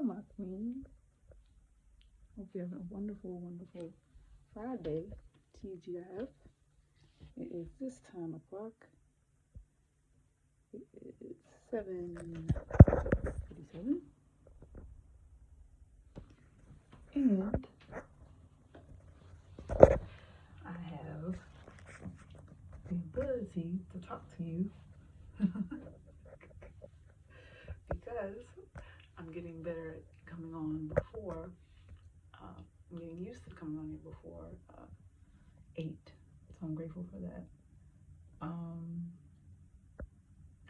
Hello, my queen. Hope you're having a wonderful, wonderful Friday. TGIF. It is this time o'clock. It is 7:37, and I have the ability to talk to you because I'm getting better at coming on before. I'm getting used to coming on here before 8, so I'm grateful for that.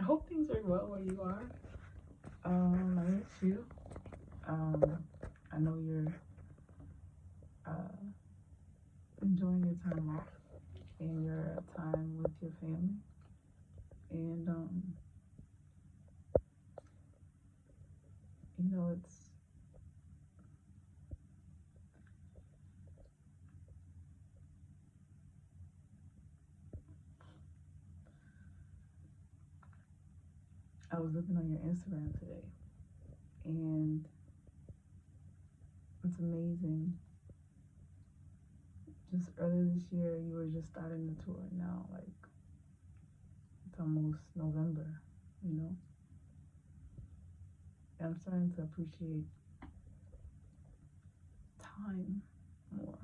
I hope things are well where you are. I miss you. I know you're enjoying your time off and your time with your family. And, it's I was looking on your Instagram today, and it's amazing. Just earlier this year, you were just starting the tour. Now, like, it's almost November, you know? And I'm starting to appreciate time more,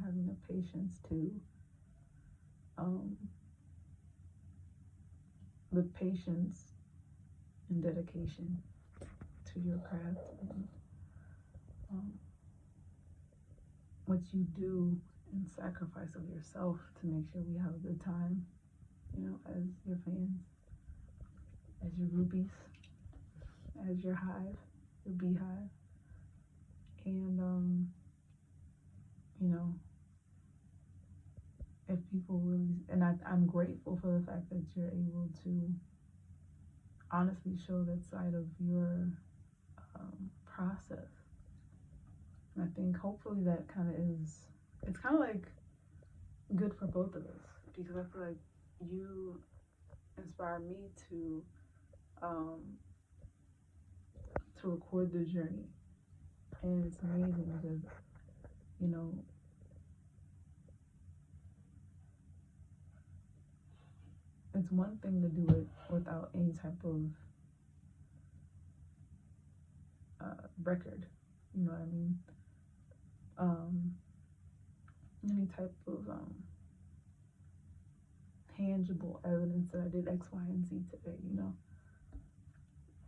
having the patience to, the patience and dedication to your craft and what you do and sacrifice of yourself to make sure we have a good time, as your fans, as your groupies, as your hive, your beehive. And, if people really, and I'm grateful for the fact that you're able to honestly show that side of your process. And I think hopefully that kind of it's kind of like good for both of us, because I feel like you inspire me to record the journey. And it's amazing because, it's one thing to do it without any type of record, you know what I mean? Any type of tangible evidence that I did X, Y, and Z today,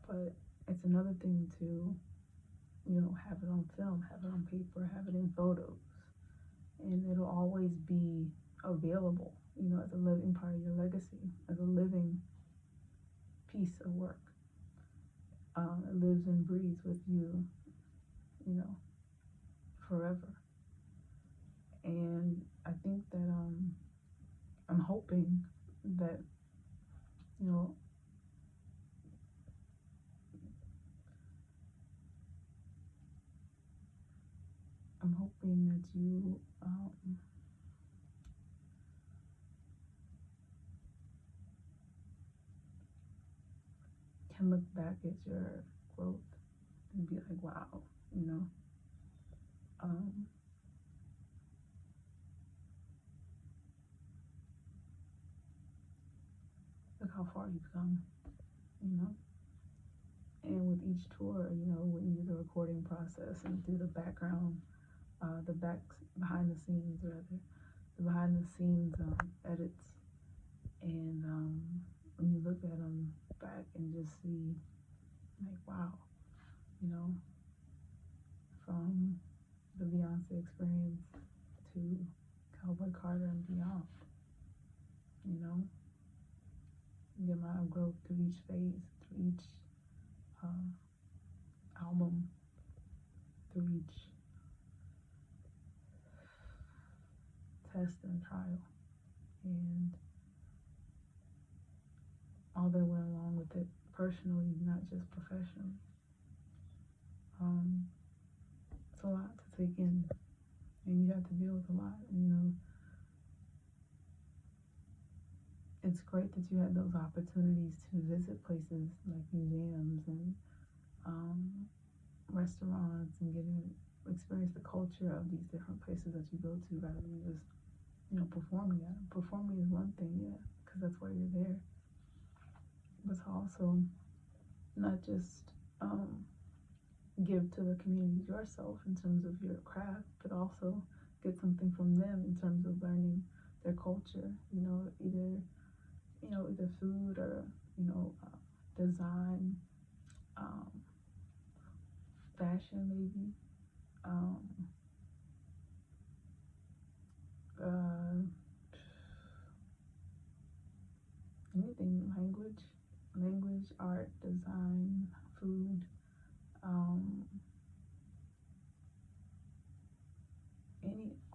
But it's another thing to, have it on film, have it on paper, have it in photos, and it'll always be available, as a living part of your legacy, as a living piece of work. It lives and breathes with you, forever. And I think that I'm hoping that, I'm hoping that you can look back at your growth and be like, wow, look how far you've come, And with each tour, when you do the recording process and do the background, behind the scenes, rather, the behind the scenes edits, and when you look at them back and just see, like, wow, from the Beyonce experience to Cowboy Carter and beyond, the amount of growth through each phase, through each album, through each test and trial, and all that went along with it, personally, not just professionally. It's a lot to take in, and you have to deal with a lot. It's great that you had those opportunities to visit places like museums and restaurants and experience the culture of these different places that you go to rather than just, performing at them. Performing is one thing, yeah, because that's why you're there. But to also not just give to the community yourself in terms of your craft, but also get something from them in terms of learning their culture. Either food or design, um, fashion, maybe. Um, uh, Anything, language, art, design, food, um,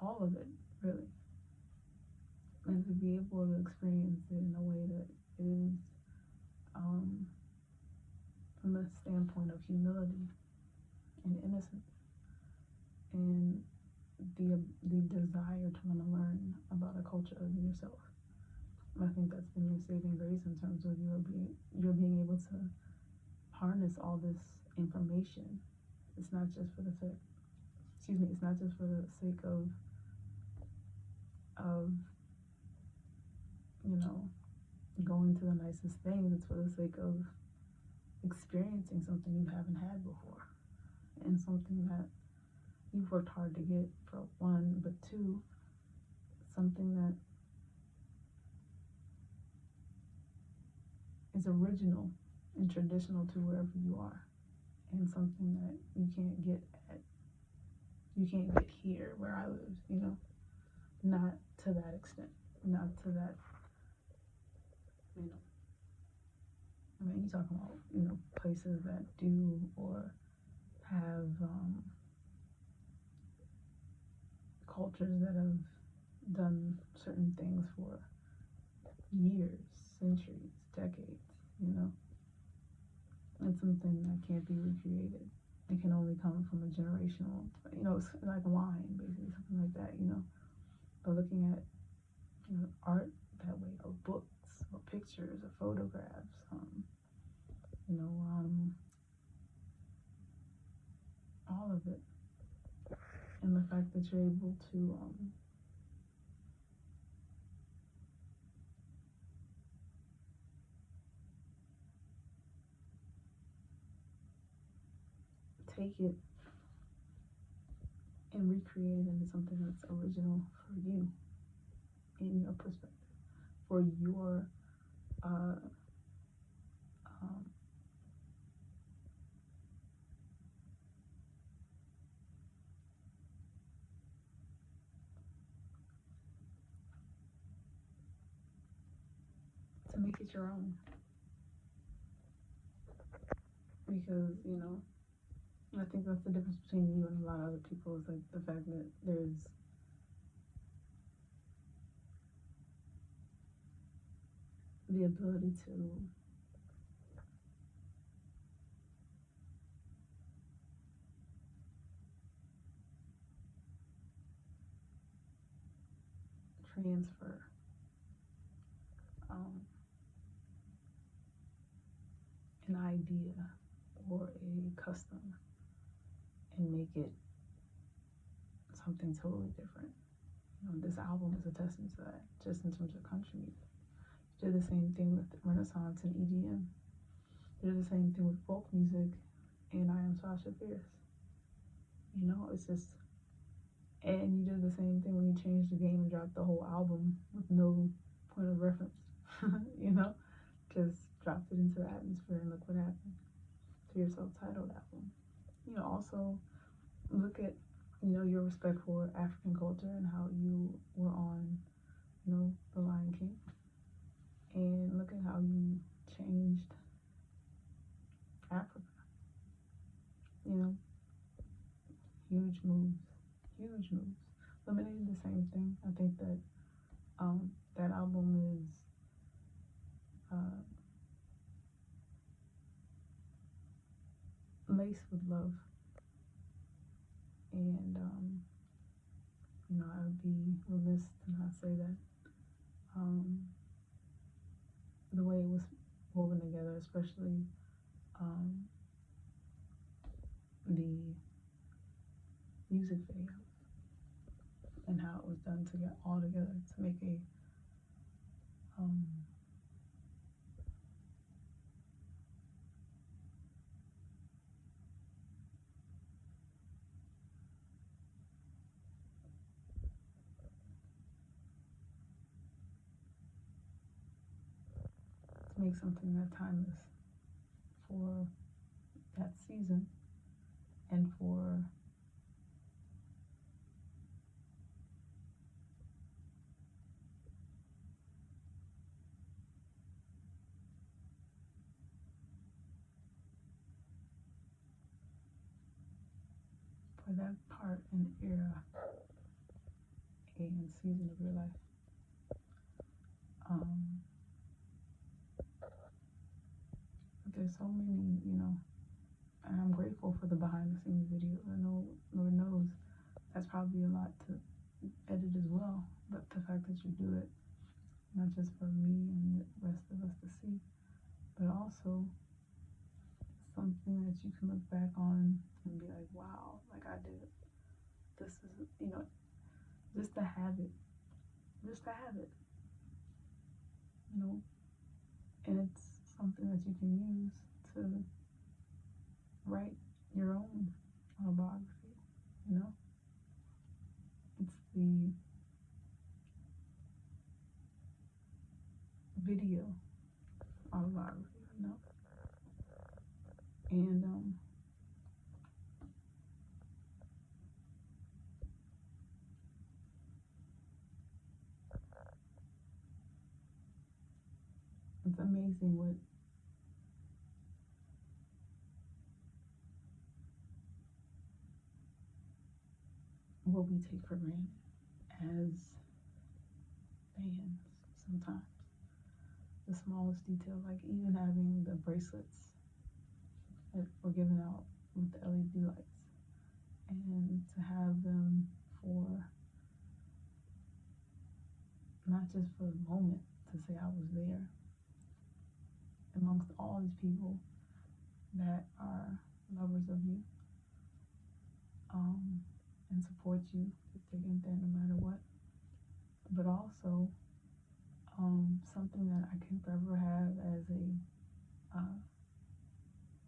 all of it, really. And to be able to experience it in a way that is, um, from the standpoint of humility and innocence, and the desire to want to learn about a culture of yourself. I think that's been your saving grace in terms of you're being able to harness all this information. It's not just for the sake. It's not just for the sake of going to the nicest things. It's for the sake of experiencing something you haven't had before, and something that you've worked hard to get, for one, but two, something that is original and traditional to wherever you are, and something that you can't get here where I live, not to that extent, not to that, I mean, you talking about, places that do or have cultures that have done certain things for years, centuries, decades. It's something that can't be recreated. It can only come from a generational, it's like wine, basically, something like that, But looking at, art that way, or books, or pictures, or photographs, all of it. And the fact that you're able to, take it and recreate it into something that's original for you, in your perspective, for your to make it your own. Because, I think that's the difference between you and a lot of other people, is like the fact that there's the ability to transfer an idea or a custom and make it something totally different. This album is a testament to that, just in terms of country music. You did the same thing with Renaissance and EDM. You did the same thing with folk music and I Am Sasha Fierce. It's just, and you did the same thing when you changed the game and dropped the whole album with no point of reference, just dropped it into the atmosphere and look what happened to your self-titled album. Also look at, your respect for African culture and how you were on, The Lion King, and look at how you changed Africa. Huge moves. Lemonade, the same thing. I think that that album is laced with love, and I would be remiss to not say that the way it was woven together, especially the music video and how it was done to get all together to make a um, to make something that timeless for that season and for that part and era and season of your life. But there's so many, and I'm grateful for the behind the scenes video. I know, Lord knows, that's probably a lot to edit as well, but the fact that you do it, not just for me and the rest of us to see, but also something that you can look back on and be like, wow, like I did it. This is, just to have it, and it's something that you can use to write your own autobiography, It's the video autobiography, and it's amazing what we take for granted as fans sometimes. The smallest detail, like even having the bracelets that were given out with the LED lights, and to have them for not just for the moment to say I was there amongst all these people that are lovers of you, and support you to thick and thin no matter what, but also something that I can forever have as a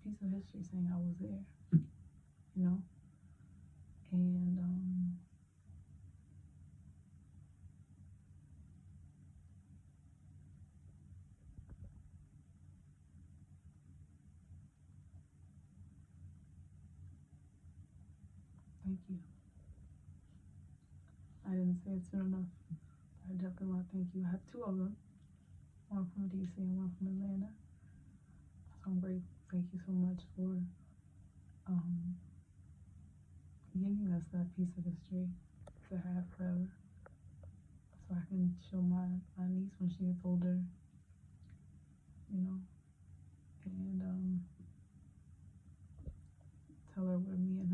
piece of history saying I was there, and thank you. I didn't say it soon enough. I definitely want to thank you. I have two of them, one from DC and one from Atlanta. So I'm grateful. Thank you so much for giving us that piece of history to have forever, so I can show my niece when she gets older, and tell her where me and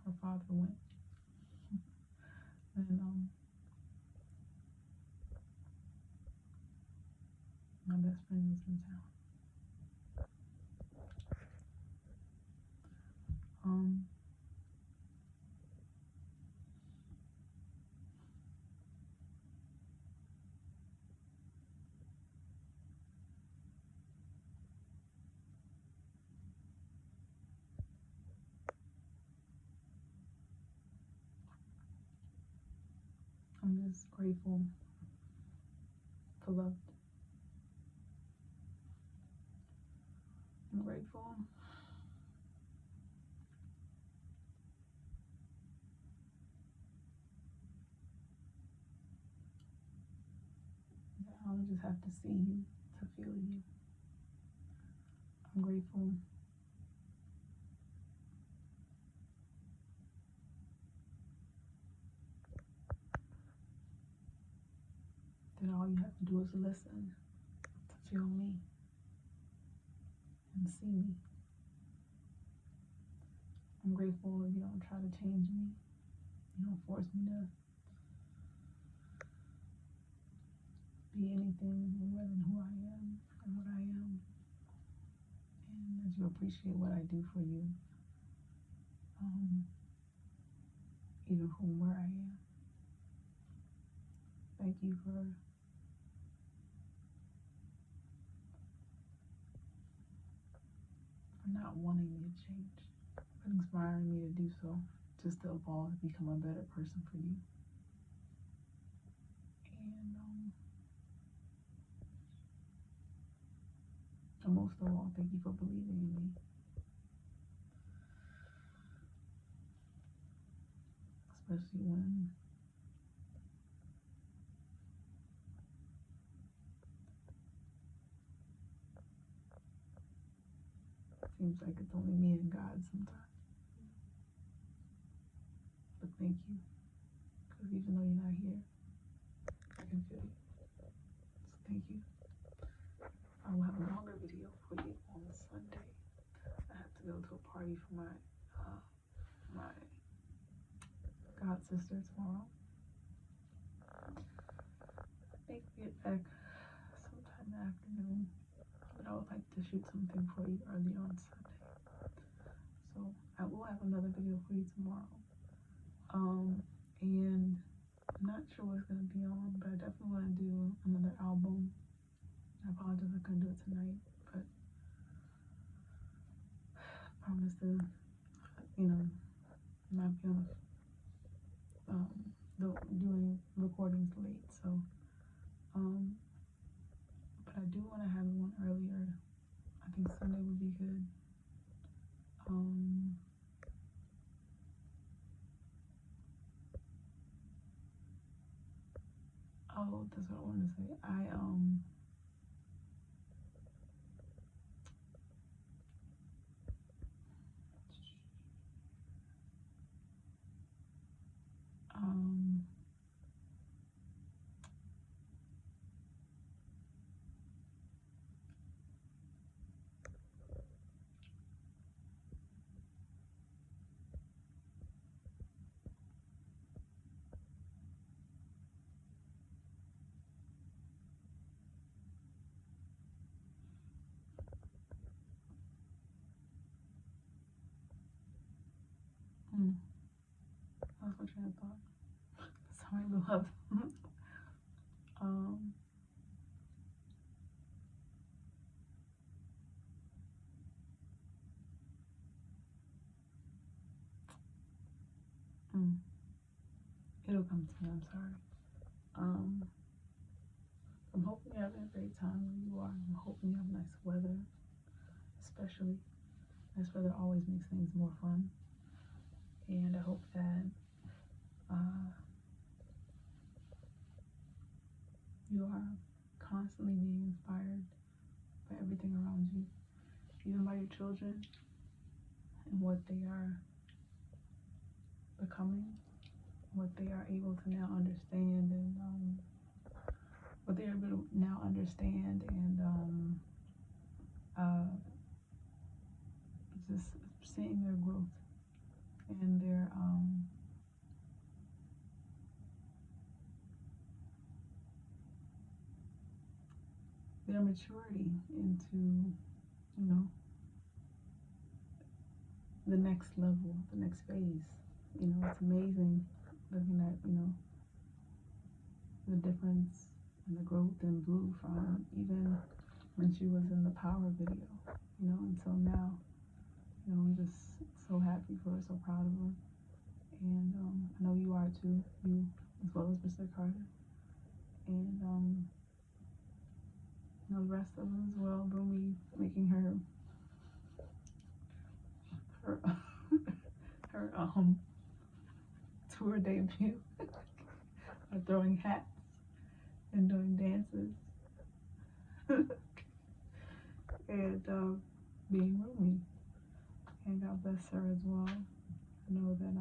her father went, and my best friend is in town. I'm just grateful for love. I'm grateful that I don't just have to see you to feel you. I'm grateful that all you have to do is listen to feel me and see me. I'm grateful you don't try to change me. You don't force me to be anything more than who I am and what I am. And that you appreciate what I do for you. even from where I am. Thank you for not wanting me to change, but inspiring me to do so, just to evolve and become a better person for you. And most of all, thank you for believing in me. Especially when it seems like it's only me and God sometimes. But thank you, because even though you're not here, I can feel you. So thank you. I will have a longer video for you on Sunday. I have to go to a party for my god sister tomorrow. I think we get back sometime in the afternoon, but I would like to shoot something for you early on Sunday. So I will have another video for you tomorrow. And I'm not sure what it's gonna be on, but I definitely want to do another album. I apologize I couldn't do it tonight, but I promise to, not be on doing recordings late. So, but I do want to have one earlier. I think Sunday would be good. Oh, that's what I wanted to say. That's what you had thought. Sorry, beloved. It'll come to me. I'm sorry. I'm hoping you're having a great time where you are. I'm hoping you have nice weather, especially. Nice weather always makes things more fun. And I hope that you are constantly being inspired by everything around you, even by your children and what they are becoming, what they are able to now understand, and what they are able to now understand, and just seeing their growth and their maturity into, the next level, the next phase. It's amazing looking at, the difference and the growth in Blue from even when she was in the Power video, until now. I'm just so happy for her, so proud of her. And I know you are too, you as well as Mr. Carter. And the rest of them as well. Brumi making her her tour debut, throwing hats and doing dances, and being Rumi. And God bless her as well. I know that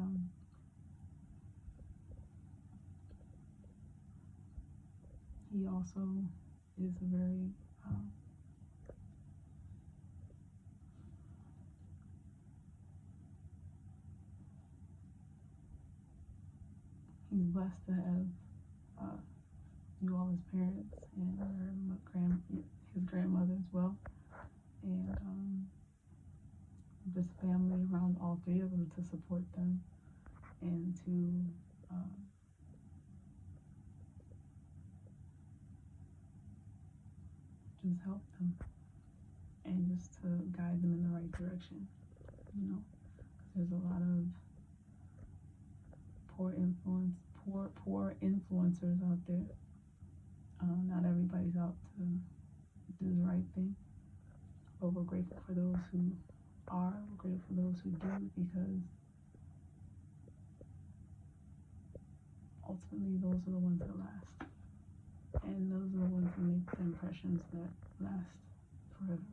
he also is a very he's blessed to have you all as parents, and his grandmother as well, and this family around all three of them to support them and to um, just help them and just to guide them in the right direction, you know, because there's a lot of poor influencers out there. Not everybody's out to do the right thing, but we're grateful for those who are. We're grateful for those who do, because ultimately those are the ones that last, and those are the ones who make the impressions that last forever.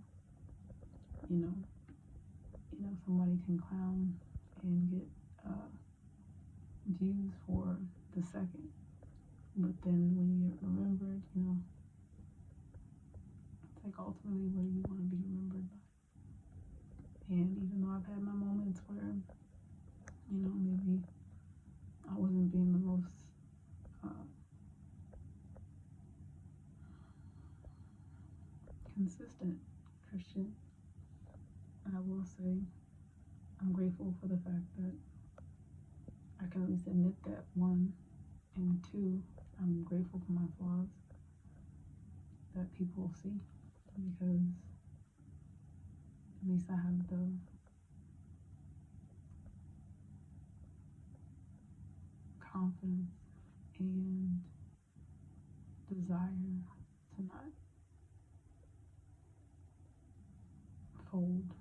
You know, somebody can clown and get views for the second, but then when you get remembered, it's like ultimately, what do you want to be remembered by? And even though I've had my moments where, maybe I wasn't being the most consistent Christian, I will say I'm grateful for the fact that I can at least admit that, one, and two, I'm grateful for my flaws that people see, because at least I have the confidence and desire to not fold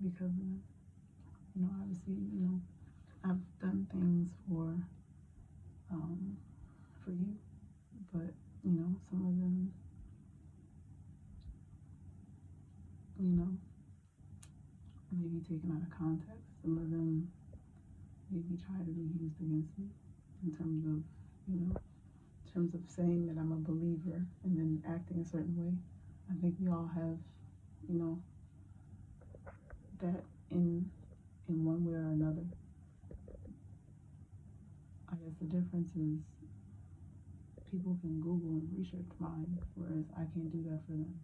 because of it. Obviously, I've done things for you, but some of them, maybe taken out of context. Some of them maybe try to be used against me in terms of, saying that I'm a believer and then acting a certain way. I think we all have, that in one way or another. I guess the difference is people can Google and research mine, whereas I can't do that for them.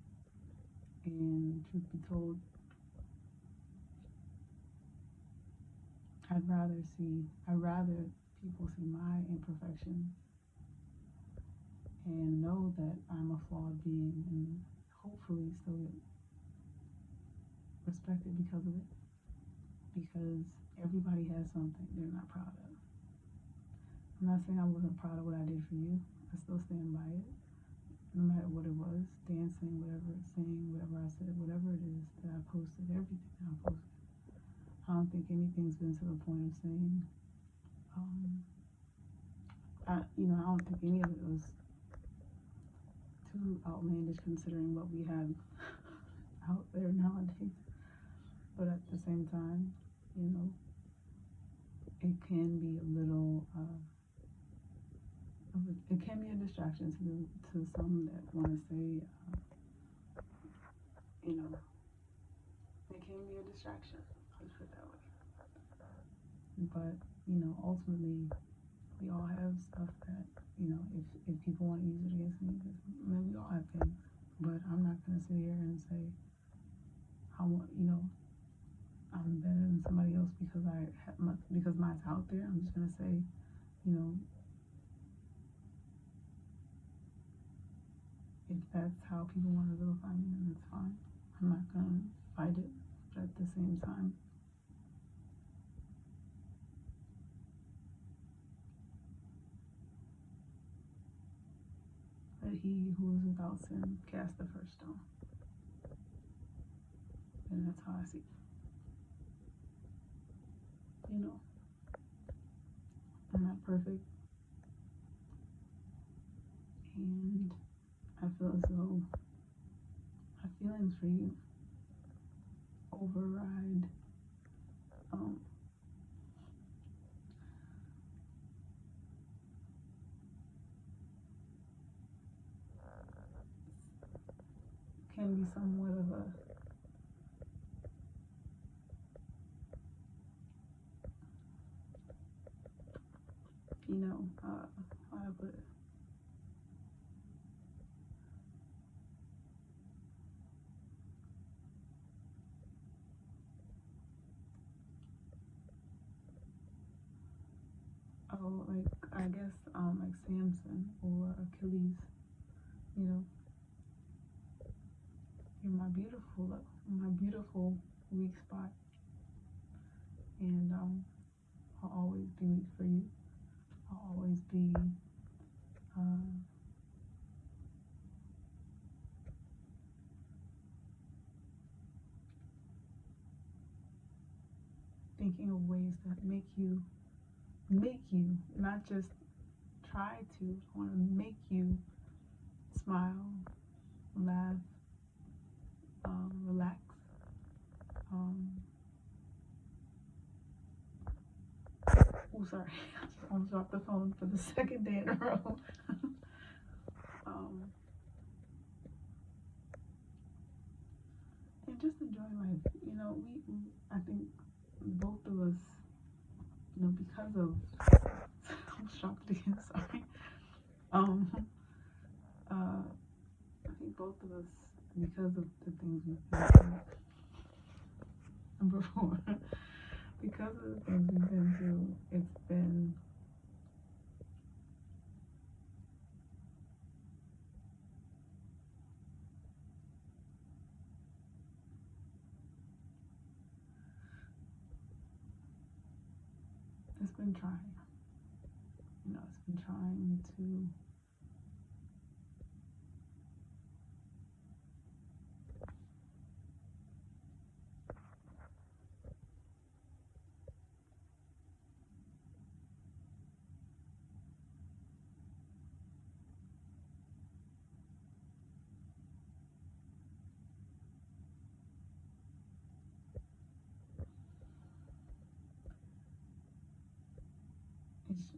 And truth be told, I'd rather people see my imperfections and know that I'm a flawed being, and hopefully still get respected because of it. Because everybody has something they're not proud of. I'm not saying I wasn't proud of what I did for you. I still stand by it, no matter what it was, dancing, whatever, saying, whatever I said, whatever it is that I posted, everything that I posted. I don't think anything's been to the point of saying, I don't think any of it was too outlandish considering what we have out there nowadays. But at the same time, it can be a little, it can be a distraction to some that want to say, it can be a distraction, let's put it that way. But, ultimately, we all have stuff that, if people want to use it against me, then we all have things. But I'm not going to sit here and say, I'm better than somebody else because because mine's out there. I'm just going to say, if that's how people want to vilify me, then that's fine. I'm not going to fight it. But at the same time, let he who is without sin cast the first stone. And that's how I see it. I'm not perfect. And I feel as though my feelings for you override can be somewhat of a how to put it. like, I guess, like Samson or Achilles, you know, you're my beautiful weak spot. And I'll always be weak for you. I'll always be thinking of ways that make you, not just try to. I want to make you smile, laugh, relax. Oh, sorry, I almost dropped the phone for the second day in a row. And just enjoy life. You know, I think both of us, you know, because of, I'm shocked again, sorry. I think both of us, because of the things we've been through, number 4, because of the things we've been through, it's been trying. You know, it's been trying to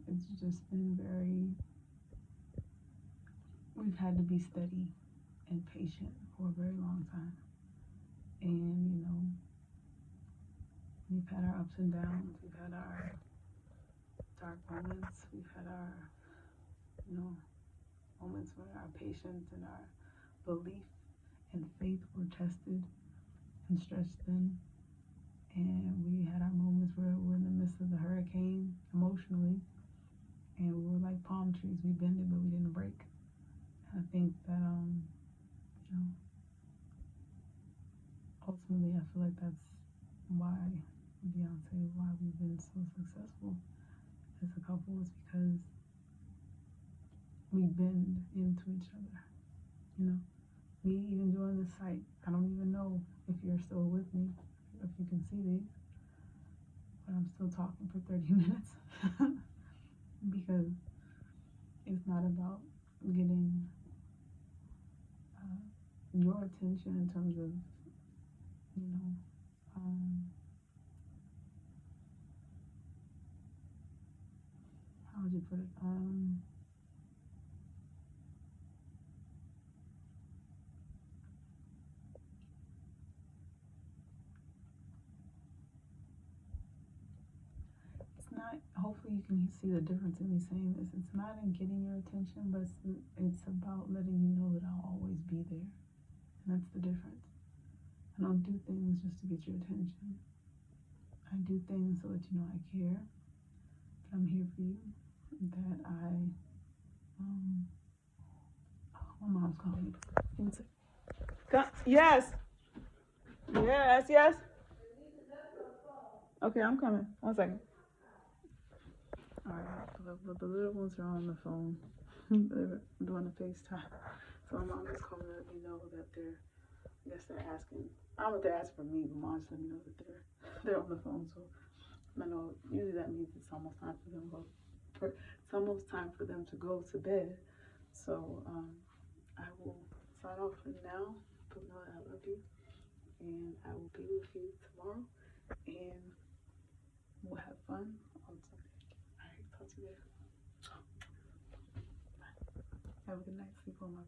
it's just been very, we've had to be steady and patient for a very long time. And, you know, we've had our ups and downs, we've had our dark moments, we've had our, you know, moments where our patience and our belief and faith were tested and stretched thin. And we had our moments where we were in the midst of the hurricane emotionally, and we were like palm trees. We bended, but we didn't break. And I think that, you know, ultimately, I feel like that's why Beyonce, why we've been so successful as a couple, is because we bend into each other. You know, me even doing this site, I don't even know if you're still with me, if you can see these, but I'm still talking for 30 minutes because it's not about getting your attention in terms of, you know, how would you put it? It's not, hopefully you can see the difference in me saying this. It's not in getting your attention, but it's about letting you know that I'll always be there. And that's the difference. I don't do things just to get your attention. I do things so that you know I care, that I'm here for you, that I, my mom's calling me. Yes. Yes, yes. Okay, I'm coming. 1 second. All right, the little ones are on the phone. They're doing a FaceTime. So my mom is calling to let me know that I guess they're asking. I don't know if they're asking for me, but mom just let me know that they're on the phone. So I know usually that means it's almost time for them to go. It's almost time for them to go to bed. So I will sign off for now. But know that I love you, and I will be with you tomorrow, and we'll have fun on Sunday. All right, talk to you later. Bye. Have a good night. Sleep on my